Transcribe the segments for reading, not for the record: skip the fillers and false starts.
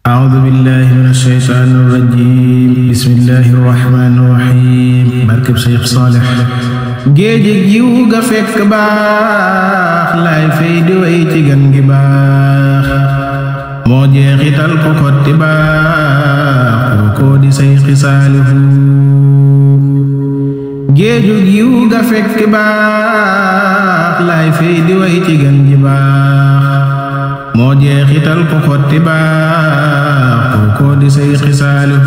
أعوذ بالله من الشيطان الرجيم بسم الله الرحمن الرحيم barkeb Cheikh Saalih géejig yiw ga fekk baax lay fay di way ci gan gi baax moo jeexital ko xotti baax ko di Cheikh Saalih géejig yiw ga fekk baax lay fay di way ci gan gi baax moo jeexital ko xotti baax ko di Cheikh Saalih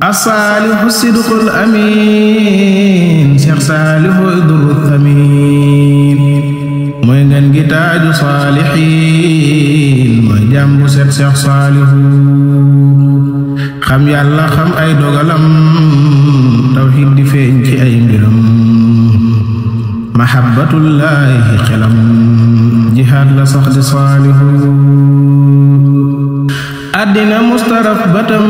as-Saalihu sidqul amiin Cheikh Saalihu durru thamiin mooy ngeen gi taaju saalihiin mooy jàmbu set Cheikh Saalihu xam yàlla xam ay dogalam tawhiid di feeñ ci ay mbiram mahabbatullaahi xelam jihaad la sax di Saalihu àddina mustaraf batam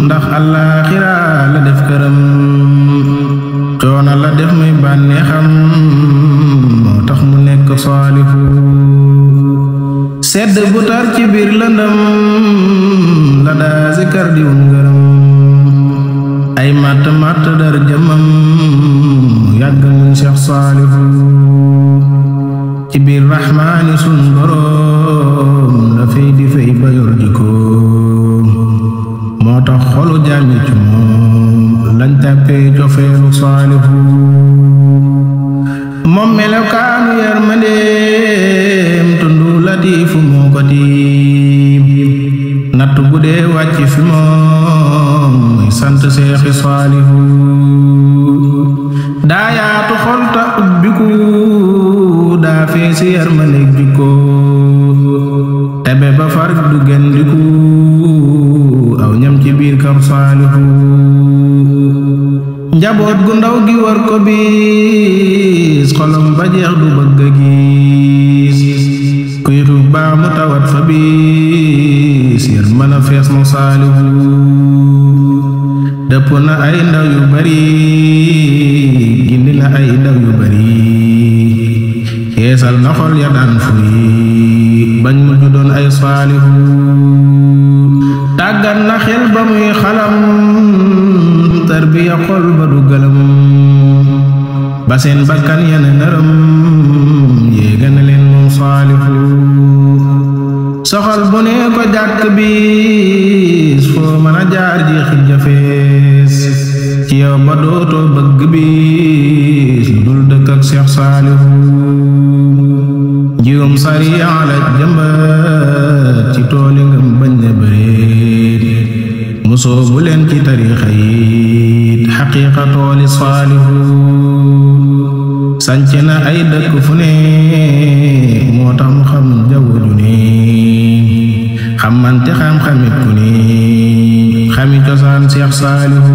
ndax àllaaxira la def këram coona la def muy bànneexam moo tax mu nekk Saalihu sedd bu tar ci biir lëndëm la daa zikar di wun ngërëm ay matt matt dar jëmam yàgg mun Cheikh Saalihu ci biir rahmaani sun boroom la fay di fay ba yor jikkoom moo tax xolu jaami ci moom lañ tàppee cofeelu Saalihu moom melokaanu yërmandeem tundu latiifu moo ko tiim natt bu dee wàcc fi moom muy sant Seexi Saalihu daa yaatu xol ta ubbiku daa feesi yërmandeeg jikko tebe ba far du gendiku aw ñam ci biir kër Saalihu njaboot gu ndaw gi war ko bis xolam ba jeex du bëgg a gis kuy xuf baa mu tawat fa bis yër mën a fees na Saalihu dëpp na ay ndaw yu bari gindi na ay ndaw yu bari yeesal na xol ya daan fuy bañ mujj doon ay Saalihu tàggat na xel ba muy xalam tarbiya xol ba du gëlëm ba seen bakkan yana nërëm yéega na leen moom Saalihu soxal bu ne ko jàkk bis foo mën a jaar ji xijja fees ci yow ba dootoo bëgg bis lu dul dëkk ak Cheikh Saalihu jiwum sariya la jëmbat ci tooli ngëm bañ ne bëreet musoo bu leen ci tariixa yi xaqiiqa tooli Saalihu sanc na ay dëkk fu ne moo tax mu xam jaww ju ne xamante xam-xamit ku ne xami cosaan Cheikh Saalihu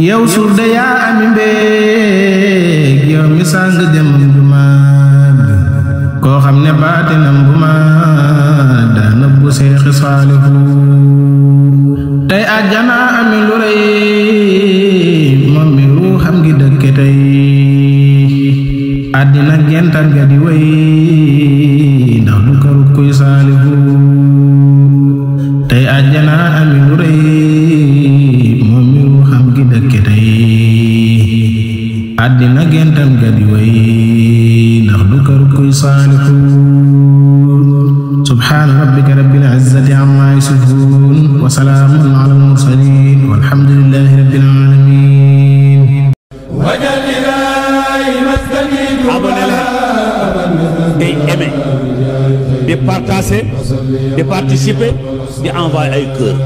yow suuf de yaa ami mbéeg yow mi sàng jëm du màgg koo xam ne baatinam bu ma daa nëbbu Cheikh Saalihu tey àjjana ami lu rëy moom mi ruuxam gi dëkke tey àddina gentar ga di way ndax du këru kuy Saalihu tey àjjana ami lu rëy moom mi ruuxam gi dëkke tey àddina gentam ga di way ndax du këru kuy Saalihu subhaana rabbika rabbil izzati ammaa yasifuun wa salaamun alal mursaliin walhamdulillaahi rabbil aalamiin abonné leen et aimé di partager di participer di envoyer ay cœur